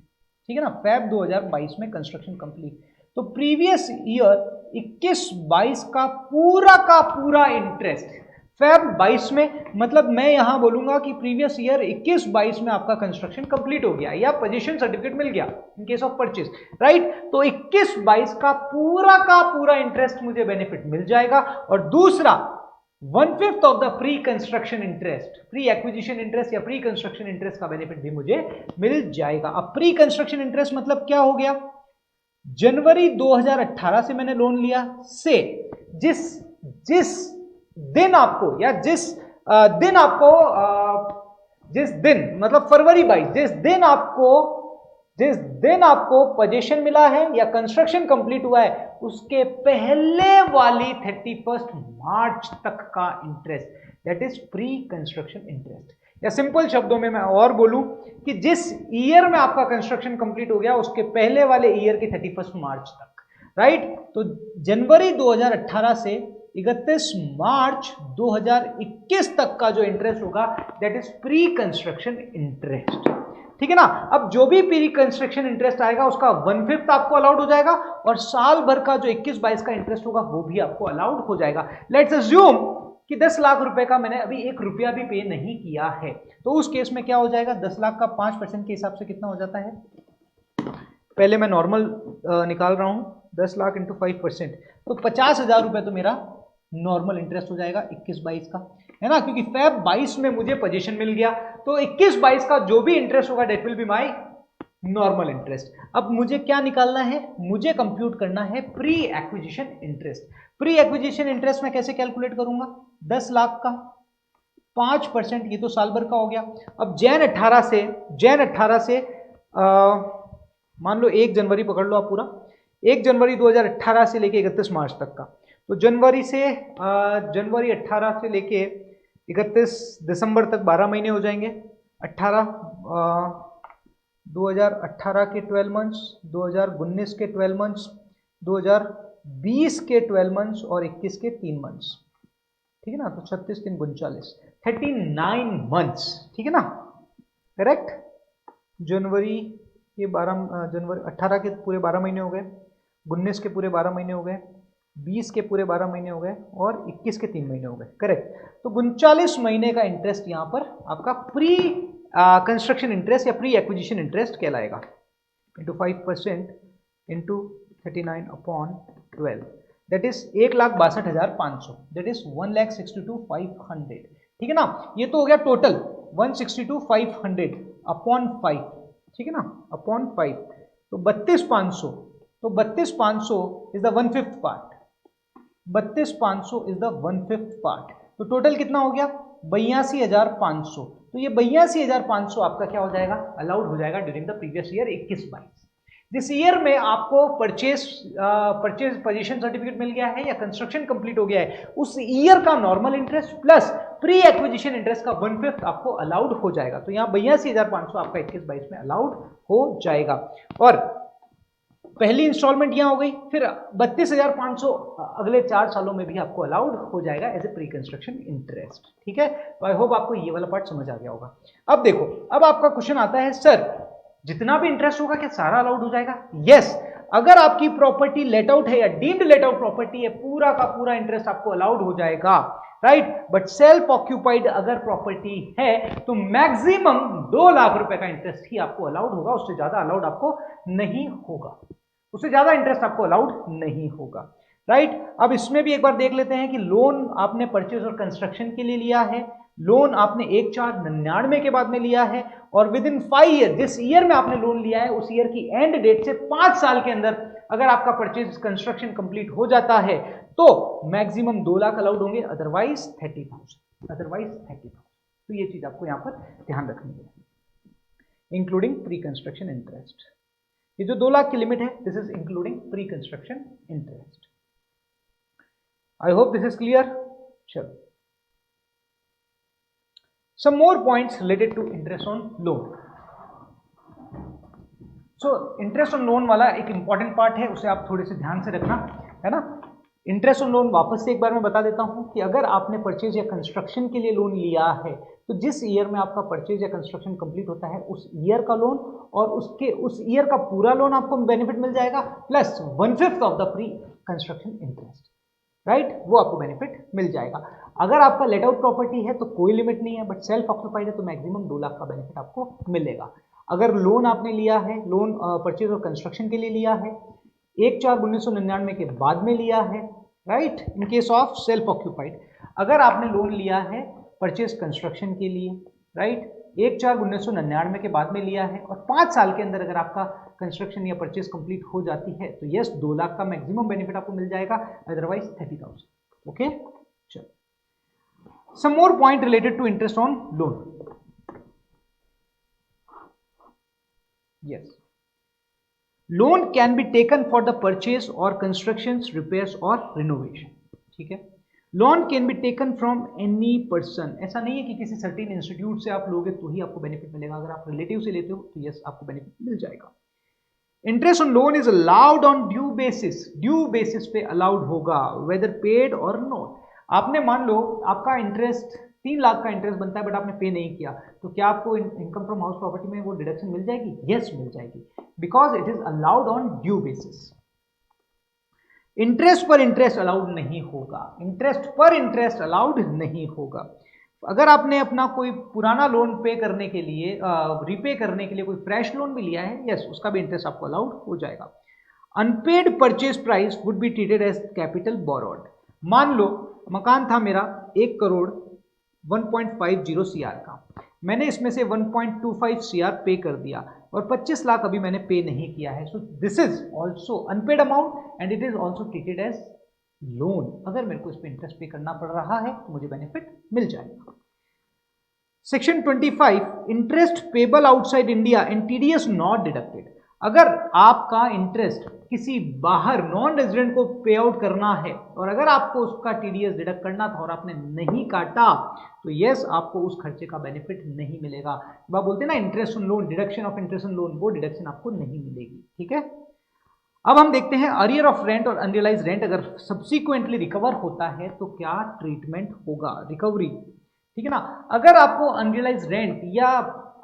ठीक है ना, फेब 2022 में कंस्ट्रक्शन कंप्लीट। तो प्रीवियस ईयर 21-22 का पूरा इंटरेस्ट फेब 22 में, मतलब मैं यहां बोलूंगा कि प्रीवियस ईयर 21-22 में आपका कंस्ट्रक्शन कंप्लीट हो गया या पोजीशन सर्टिफिकेट मिल गया इन केस ऑफ परचेज, राइट। तो 21-22 का पूरा इंटरेस्ट मुझे बेनिफिट मिल जाएगा। और दूसरा 1/5 of the pre construction interest, pre acquisition interest या प्री कंस्ट्रक्शन इंटरेस्ट का बेनिफिट भी मुझे मिल जाएगा। अब प्री कंस्ट्रक्शन इंटरेस्ट मतलब क्या हो गया, जनवरी 2018 से मैंने लोन लिया से जिस दिन आपको या जिस दिन मतलब फरवरी 22, जिस दिन आपको पोजीशन मिला है या कंस्ट्रक्शन कंप्लीट हुआ है उसके पहले वाली 31 मार्च तक का interest, that is pre construction interest. या सिंपल शब्दों में मैं और बोलूं कि जिस ईयर में आपका कंस्ट्रक्शन कंप्लीट हो गया उसके पहले वाले ईयर की 31 मार्च तक, राइट। तो जनवरी 2018 से 31 मार्च 2021 तक का जो इंटरेस्ट होगा that is pre construction interest, ठीक है ना। अब जो भी प्री कंस्ट्रक्शन इंटरेस्ट आएगा उसका 1/5 आपको अलाउड हो जाएगा और साल भर का जो 21-22 का इंटरेस्ट होगा वो भी आपको अलाउड हो जाएगा। लेट्स अज्यूम कि 10 लाख रुपए का मैंने अभी 1 रुपया भी पे नहीं किया है, तो उस केस में क्या हो जाएगा, 10 लाख का 5% के हिसाब से कितना हो जाता है, पहले मैं नॉर्मल निकाल रहा हूं, 10 लाख इंटू 5%, तो 50,000 रुपए तो मेरा नॉर्मल इंटरेस्ट हो जाएगा 21-22 का, है ना, क्योंकि फेब 22 में मुझे पोजीशन मिल गया। तो 21-22 का जो भी इंटरेस्ट होगा that will be my normal interest. अब मुझे क्या निकालना है, मुझे कंप्यूट करना है pre acquisition interest. Pre acquisition interest मैं कैसे कैलकुलेट करूंगा, 10 लाख का 5%, ये तो साल भर का हो गया। अब जैन 18 से मान लो 1 जनवरी पकड़ लो आप पूरा, 1 जनवरी 2018 से लेके 31 मार्च तक का, तो जनवरी 18 से लेके 31 दिसंबर तक 12 महीने हो जाएंगे। 2018 के 12 मंथ्स, 2019 के 12 मंथ्स, 2020 के 12 मंथ्स और 21 के 3 मंथ्स, ठीक है ना। तो 36 3 39, 39 मंथ्स, ठीक है ना, करेक्ट। जनवरी 18 के पूरे 12 महीने हो गए, 19 के पूरे 12 महीने हो गए, 20 के पूरे 12 महीने हो गए और 21 के 3 महीने हो गए, करेक्ट। तो 39 महीने का इंटरेस्ट यहां पर आपका प्री कंस्ट्रक्शन इंटरेस्ट या प्री एक्विजिशन इंटरेस्ट कहलाएगा, into 5% into 39/12, that is 1,62,500, that is 1,62,500, ठीक है ना। ये तो हो गया टोटल 162,500 अपॉन 5, ठीक है ना, अपॉन 5, तो 32,500, तो 32,500 is the 1/5 part, 32,500 is the 1/5 part, तो टोटल कितना हो गया 82,500। तो ये 82,500 आपका क्या हो जाएगा, अलाउड हो जाएगा ड्यूरिंग द प्रीवियस ईयर 21-22, जिस ईयर में आपको परचेज पोजीशन सर्टिफिकेट मिल गया है या कंस्ट्रक्शन कंप्लीट हो गया है, उस ईयर का normal interest plus pre acquisition interest का 1/5 आपको अलाउड हो जाएगा। तो यहाँ 82,500 आपका 21-22 में अलाउड हो जाएगा। और पहली इंस्टॉलमेंट यहां हो गई, फिर 32,500 अगले 4 सालों में भी आपको अलाउड हो जाएगा as a pre construction interest, ठीक है। तो आई होप आपको ये वाला पार्ट समझ आ गया होगा। अब देखो, अब आपका क्वेश्चन आता है, सर जितना भी इंटरेस्ट होगा क्या सारा अलाउड हो जाएगा? यस, अगर आपकी प्रॉपर्टी लेट आउट है या डीम्ड लेट आउट प्रॉपर्टी है, पूरा का पूरा इंटरेस्ट आपको अलाउड हो जाएगा, राइट। बट सेल्फ ऑक्यूपाइड अगर प्रॉपर्टी है तो मैक्सिमम 2 लाख रुपए का इंटरेस्ट ही आपको अलाउड होगा, उससे ज्यादा अलाउड आपको नहीं होगा, उससे ज्यादा इंटरेस्ट आपको अलाउड नहीं होगा, राइट। अब इसमें भी एक बार देख लेते हैं कि लोन आपने परचेज और कंस्ट्रक्शन के लिए लिया है, लोन आपने 1/4/99 के बाद में लिया है, और विद इन 5 ईयर, जिस ईयर में आपने लोन लिया है उस ईयर की एंड डेट से 5 साल के अंदर अगर आपका परचेज कंस्ट्रक्शन कंप्लीट हो जाता है तो मैक्सिमम 2 लाख अलाउड होंगे, अदरवाइज 30,000। तो ये चीज आपको यहां पर ध्यान रखनी है, इंक्लूडिंग प्री कंस्ट्रक्शन इंटरेस्ट। ये जो 2 लाख की लिमिट है, this is including pre construction interest. I hope this is clear. चलो, some more points related to interest on loan. So interest on loan वाला एक इंपॉर्टेंट पार्ट है, उसे आप थोड़े से ध्यान से रखना, है ना। इंटरेस्ट ऑन लोन वापस से एक बार मैं बता देता हूं कि अगर आपने परचेज या कंस्ट्रक्शन के लिए लोन लिया है तो जिस ईयर में आपका परचेज या कंस्ट्रक्शन कंप्लीट होता है उस ईयर का लोन और उस ईयर का पूरा लोन आपको बेनिफिट मिल जाएगा, plus 1/5 of the pre construction interest, right, वो आपको बेनिफिट मिल जाएगा। अगर आपका लेट आउट प्रॉपर्टी है तो कोई लिमिट नहीं है, बट सेल्फ ऑक्यूपाइड है तो मैक्सिमम 2 लाख का बेनिफिट आपको मिलेगा। अगर लोन आपने लिया है, लोन परचेज और कंस्ट्रक्शन के लिए लिया है, 1/4/1999 के बाद में लिया है, right, in case of self occupied. अगर आपने लोन लिया है परचेज कंस्ट्रक्शन के लिए, राइट, 1/4/1999 के बाद में लिया है और 5 साल के अंदर अगर आपका कंस्ट्रक्शन या परचेज कंप्लीट हो जाती है तो यस 2 लाख का मैक्सिमम बेनिफिट आपको मिल जाएगा, अदरवाइज 30,000। ओके, चलो, some more point related to interest on loan. Yes, loan can be taken for the purchase or constructions, repairs or renovation. ठीक है, loan can be taken from any person. ऐसा नहीं है कि किसी सर्टेन इंस्टीट्यूट से आप लोगे तो ही आपको बेनिफिट मिलेगा, अगर आप रिलेटिव से लेते हो तो यस आपको बेनिफिट मिल जाएगा। Interest on loan is allowed on due basis पे अलाउड होगा, वेदर पेड और नॉट। आपने मान लो आपका इंटरेस्ट 3 लाख का इंटरेस्ट बनता है बट आपने पे नहीं किया, तो क्या आपको इनकम फ्रॉम हाउस प्रॉपर्टी में वो डिडक्शन मिल जाएगी? यस, मिल जाएगी, because it is allowed on due basis. Interest पर इंटरेस्ट अलाउड नहीं होगा, इंटरेस्ट पर इंटरेस्ट अलाउड नहीं होगा। अगर आपने अपना कोई पुराना लोन पे करने के लिए रीपे करने के लिए कोई फ्रेश लोन भी लिया है, यस, उसका भी इंटरेस्ट आपको अलाउड हो जाएगा। Unpaid purchase price would be treated as capital borrowed. मान लो मकान था मेरा 1,01,50 CR का, मैंने इसमें से 1.25 CR पे कर दिया और 25 लाख अभी मैंने पे नहीं किया है, so this is also unpaid amount and it is also treated as loan. अगर मेरे को इस पे इंटरेस्ट पे करना पड़ रहा है तो मुझे बेनिफिट मिल जाएगा। Section 25, interest payable outside India and TDS not deducted. अगर आपका इंटरेस्ट किसी बाहर नॉन रेजिडेंट को पे आउट करना है और अगर आपको उसका टीडीएस डिडक्ट करना था और आपने नहीं काटा तो यस आपको उस खर्चे का बेनिफिट नहीं मिलेगा। आप बोलते हैं ना interest on loan, deduction of interest on loan, वो डिडक्शन आपको नहीं मिलेगी। ठीक है, अब हम देखते हैं अरियर ऑफ रेंट और अनरियलाइज रेंट अगर सब्सिक्वेंटली रिकवर होता है तो क्या ट्रीटमेंट होगा, रिकवरी। ठीक है ना, अगर आपको अनरियलाइज रेंट या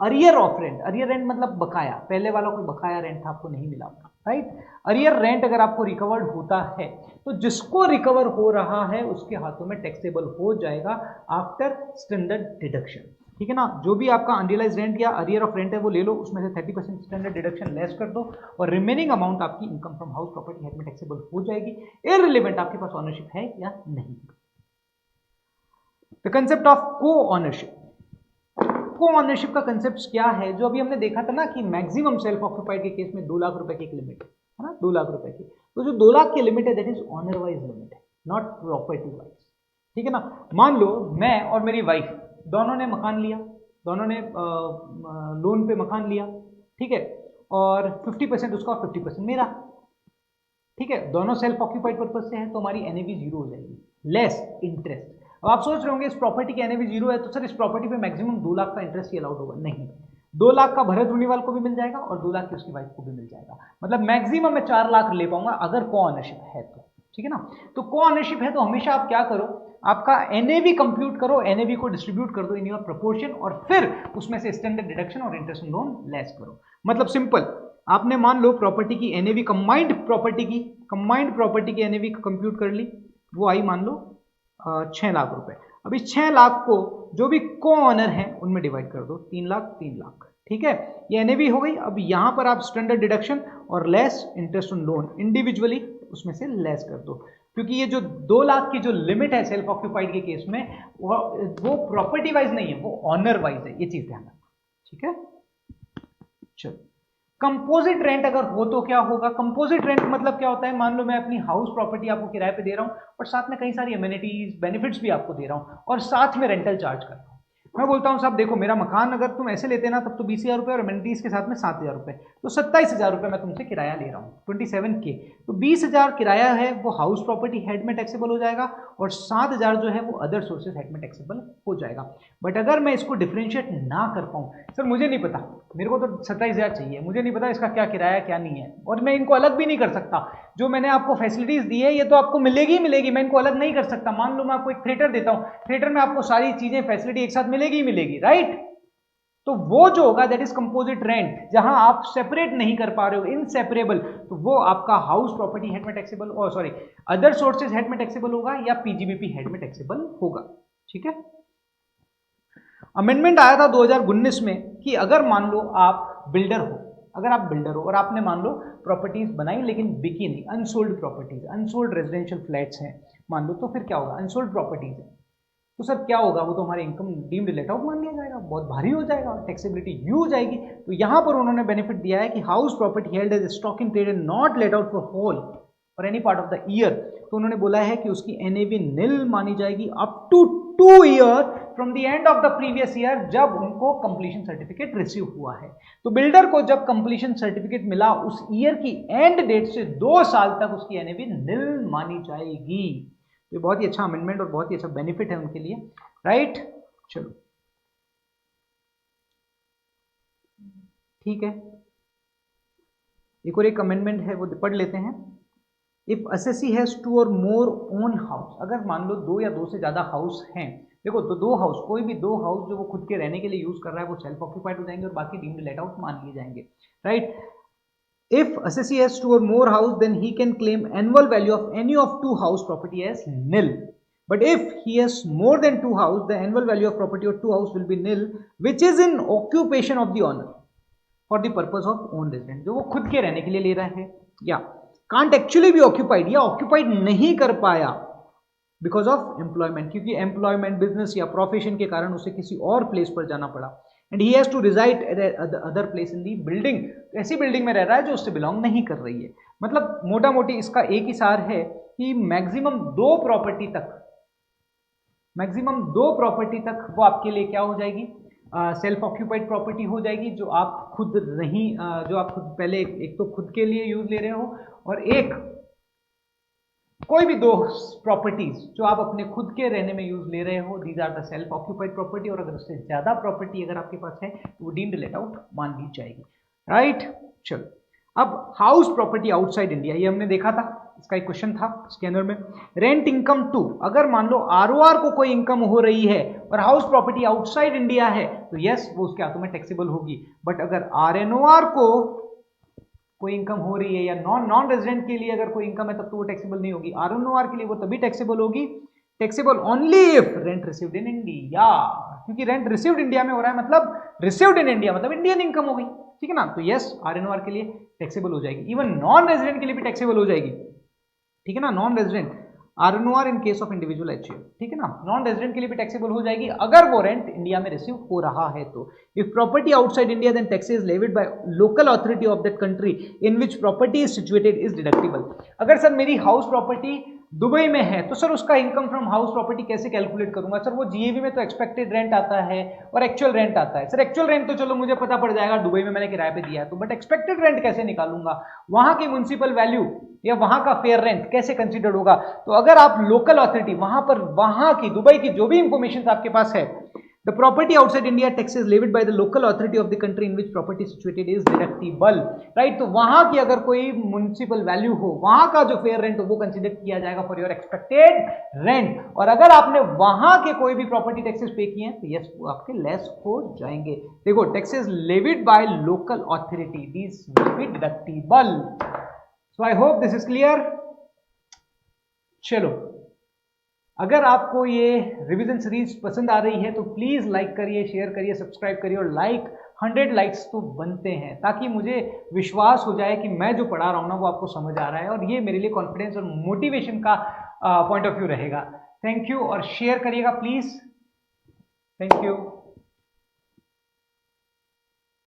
arrear of rent, arrear rent मतलब बकाया, पहले वाला कोई बकाया रेंट था आपको नहीं मिला, राइट, अरियर रेंट अगर आपको रिकवर्ड होता है तो जिसको रिकवर हो रहा है उसके हाथों में टैक्सेबल हो जाएगा आफ्टर स्टैंडर्ड डिडक्शन। ठीक है ना, जो भी आपका अनरियलाइज रेंट या अरियर ऑफ रेंट है वो ले लो, उसमें से 30% स्टैंडर्ड डिडक्शन लेस कर दो और रिमेनिंग अमाउंट आपकी income from house property head में टैक्सेबल हो जाएगी, इररिलेवेंट आपके पास ऑनरशिप है या नहीं। द कंसेप्ट ऑफ को ऑनरशिप। को ऑनरशिप का कंसेप्ट क्या है, जो अभी हमने देखा था ना कि मैक्सिमम सेल्फ ऑक्यूपाइड के केस में 2 लाख रुपए की एक लिमिट है ना, 2 लाख रुपए की, तो जो 2 लाख की लिमिट है that is owner wise limit है, नॉट प्रॉपर्टी वाइज। ठीक है ना, मान लो मैं और मेरी वाइफ दोनों ने मकान लिया, दोनों ने लोन पे मकान लिया, ठीक है, और 50% उसका और 50% मेरा। ठीक है, दोनों सेल्फ ऑक्यूपाइड पर्पज से हैं तो हमारी एनएवी 0 हो जाएगी, लेस इंटरेस्ट। अब आप सोच रहे होंगे इस प्रॉपर्टी की एनएवी 0 है तो सर इस प्रॉपर्टी पे मैक्सिमम 2 लाख का इंटरेस्ट ही अलाउड होगा। नहीं, 2 लाख का भरत रूनीवाल को भी मिल जाएगा और 2 लाख की उसकी वाइफ को भी मिल जाएगा, मतलब मैक्सिमम मैं 4 लाख ले पाऊंगा अगर को ऑनरशिप है तो। ठीक है ना, तो को ऑनरशिप है तो हमेशा आप क्या करो, आपका एनएवी कंप्यूट करो, एनएवी को डिस्ट्रीब्यूट कर दो इन योर प्रोपोर्शन और फिर उसमें से स्टैंडर्ड डिडक्शन और इंटरेस्ट लोन लेस करो। मतलब सिंपल, आपने मान लो प्रॉपर्टी की एनएवी कंबाइंड प्रॉपर्टी की एनएवी कंप्यूट कर ली, वो आई मान लो 6 लाख रुपए। अब इस 6 लाख को जो भी को ऑनर है उनमें डिवाइड कर दो, 3 लाख 3 लाख। ठीक है, ये एनएवी हो गई। अब यहां पर आप स्टैंडर्ड डिडक्शन और less interest on loan individually उसमें से लेस कर दो, क्योंकि ये जो 2 लाख की जो लिमिट है सेल्फ ऑक्यूपाइड के केस में वो प्रॉपर्टी वाइज नहीं है, वो ऑनर वाइज है, ये चीज ध्यान रखना। ठीक है, चलो कंपोजिट रेंट अगर हो तो क्या होगा, कंपोजिट रेंट मतलब क्या होता है, मान लो मैं अपनी हाउस प्रॉपर्टी आपको किराए पे दे रहा हूं और साथ में कई सारी अमेनिटीज बेनिफिट्स भी आपको दे रहा हूं और साथ में रेंटल चार्ज कर रहा हूं। मैं बोलता हूं साहब देखो मेरा मकान अगर तुम ऐसे लेते ना तब तो 20,000 रुपये और अमेनिटीज के साथ में 7,000 रुपये, तो 27,000 रुपये मैं तुमसे किराया ले रहा हूं, 27K। तो 20,000 किराया है वो हाउस प्रॉपर्टी हेड में टैक्सेबल हो जाएगा और 7,000 जो है वो अदर सोर्सेज हेड में टैक्सेबल हो जाएगा। बट अगर मैं इसको डिफरेंशिएट ना कर पाऊं, सर मुझे नहीं पता, मेरे को तो 27,000 चाहिए, मुझे नहीं पता इसका क्या किराया क्या नहीं है और मैं इनको अलग भी नहीं कर सकता, जो मैंने आपको फैसिलिटीज दी है ये तो आपको मिलेगी ही मिलेगी, मैं इनको अलग नहीं कर सकता। मान लो मैं आपको एक थिएटर देता हूं, थिएटर में आपको सारी चीजें फैसिलिटी एक साथ मिलेगी ही मिलेगी, राइट। तो वो जो होगा दैट इज कंपोजिट रेंट, जहां आप सेपरेट नहीं कर पा रहे हो, इनसेपरेबल, तो वो आपका हाउस प्रॉपर्टी हेड में टैक्सेबल, और सॉरी अदर सोर्सेज हेड में टैक्सेबल होगा या पीजीबीपी हेड में टैक्सेबल होगा, ठीक है। अमेंडमेंट आया था 2019 में कि अगर मान लो आप बिल्डर हो, अगर आप बिल्डर हो और आपने मान लो प्रॉपर्टीज बनाई लेकिन बिकी नहीं, unsold properties, unsold residential flats हैं मान लो, तो फिर क्या होगा, अनसोल्ड प्रॉपर्टीज है तो सर क्या होगा, वो तो हमारे इनकम डीम्ड लेट आउट मान लिया जाएगा, बहुत भारी हो जाएगा, टैक्सेबिलिटी यू हो जाएगी। तो यहां पर उन्होंने बेनिफिट दिया है कि house property held as stock in trade and not let out for whole for any part of the year, तो उन्होंने बोला है कि उसकी एनएवी निल मानी जाएगी up to 2 year from the end of the previous year, जब उनको कंप्लीशन सर्टिफिकेट रिसीव हुआ है। तो बिल्डर को जब कंप्लीशन सर्टिफिकेट मिला उस ईयर की एंड डेट से 2 साल तक उसकी एनएवी निल मानी जाएगी। तो बहुत ही अच्छा अमेंडमेंट और बहुत ही अच्छा बेनिफिट है उनके लिए, राइट। चलो ठीक है, एक और एक अमेंडमेंट है वो पढ़ लेते हैं। इफ असेसी हैज 2 और मोर ओन हाउस, अगर मान लो 2 या 2 से ज्यादा हाउस हैं, देखो तो 2 हाउस, कोई भी 2 हाउस जो वो खुद के रहने के लिए यूज कर रहा है वो सेल्फ ऑक्यूपाइड हो जाएंगे और बाकी डीम्ड लेट आउट मान लिए जाएंगे, right. If assessee has 2 or more house, then he can claim annual value of any of 2 house property as nil. But if he has more than 2 house, the annual value of property of 2 house will be nil, which is in occupation of the owner for the purpose of own residence, जो वो खुद के रहने के लिए ले रहा है, या can't actually be occupied, या occupied नहीं कर पाया बिकॉज ऑफ एम्प्लॉयमेंट, क्योंकि एम्प्लॉयमेंट बिजनेस या प्रोफेशन के कारण उसे किसी और प्लेस पर जाना पड़ा, and he has to reside at other place in the building, ऐसी बिल्डिंग में रह रहा है जो उससे बिलोंग नहीं कर रही है। मतलब मोटा मोटी इसका एक ही सार है कि मैक्सिमम 2 प्रॉपर्टी तक, मैक्सिमम 2 प्रॉपर्टी तक वो आपके लिए क्या हो जाएगी, सेल्फ ऑक्यूपाइड प्रॉपर्टी हो जाएगी, जो आप खुद नहीं, जो आप खुद पहले एक तो खुद के लिए यूज ले रहे हो और एक कोई भी 2 प्रॉपर्टीज जो आप अपने खुद के रहने में यूज ले रहे हो, these are the self occupied property, और अगर उससे ज्यादा प्रॉपर्टी अगर आपके पास है तो वो डीम्ड लेट आउट मान ली जाएगी, राइट। चलो अब हाउस प्रॉपर्टी आउटसाइड इंडिया, ये हमने देखा था, इसका एक क्वेश्चन था स्कैनर में। रेंट इनकम टू, अगर मान लो आरओआर को कोई इनकम हो रही है और हाउस प्रॉपर्टी आउटसाइड इंडिया है तो यस वो उसके हाथों में टैक्सेबल होगी, बट अगर आरएनओआर को कोई इनकम हो रही है या नॉन रेजिडेंट के लिए अगर कोई इनकम है तब तो वो टैक्सेबल नहीं होगी। आरएनओआर के लिए वो तभी टैक्सेबल होगी, taxable only if rent received in India, क्योंकि रेंट रिसीव्ड इंडिया में हो रहा है, मतलब रिसीव्ड इन इंडिया मतलब इंडियन इनकम हो गई, ठीक है ना। तो यस आरएनओआर के लिए टैक्सेबल हो जाएगी, इवन नॉन रेजिडेंट के लिए भी टैक्सेबल हो जाएगी, ठीक है ना। Non resident RNOR in case of individual HUF, ठीक है ना, नॉन रेजिडेंट के लिए भी टैक्सेबल हो जाएगी अगर वो रेंट इंडिया में रिसीव हो रहा है तो। If property outside India then tax is levied by local authority of that country in which property is situated is deductible. अगर सर मेरी हाउस प्रॉपर्टी दुबई में है तो सर उसका इनकम फ्रॉम हाउस प्रॉपर्टी कैसे कैलकुलेट करूंगा, सर वो जीएवी में तो एक्सपेक्टेड रेंट आता है और एक्चुअल रेंट आता है। सर एक्चुअल रेंट तो चलो मुझे पता पड़ जाएगा दुबई में मैंने किराए पे दिया है तो, बट एक्सपेक्टेड रेंट कैसे निकालूंगा, वहां की म्युनिसिपल वैल्यू या वहां का फेयर रेंट कैसे कंसीडर होगा। तो अगर आप लोकल अथॉरिटी वहां पर वहां की दुबई की जो भी इंफॉर्मेशन आपके पास है, the property outside India tax is levied by the local authority of the country in which property situated is deductible, right. तो वहां की अगर कोई म्युनिसिपल वैल्यू हो, वहां का जो फेयर रेंट हो वो कंसीडर किया जाएगा फॉर योर एक्सपेक्टेड रेंट, और अगर आपने वहां के कोई भी प्रॉपर्टी टैक्सेस पे किए हैं तो यस वो आपके लेस हो जाएंगे। देखो taxes levied by local authority this will be deductible. So I hope this is clear. चलो अगर आपको ये रिवीजन सीरीज पसंद आ रही है तो प्लीज लाइक करिए, शेयर करिए, सब्सक्राइब करिए, और 100 लाइक्स तो बनते हैं ताकि मुझे विश्वास हो जाए कि मैं जो पढ़ा रहा हूं ना वो आपको समझ आ रहा है, और ये मेरे लिए कॉन्फिडेंस और मोटिवेशन का पॉइंट ऑफ व्यू रहेगा। थैंक यू, और शेयर करिएगा प्लीज। Thank you.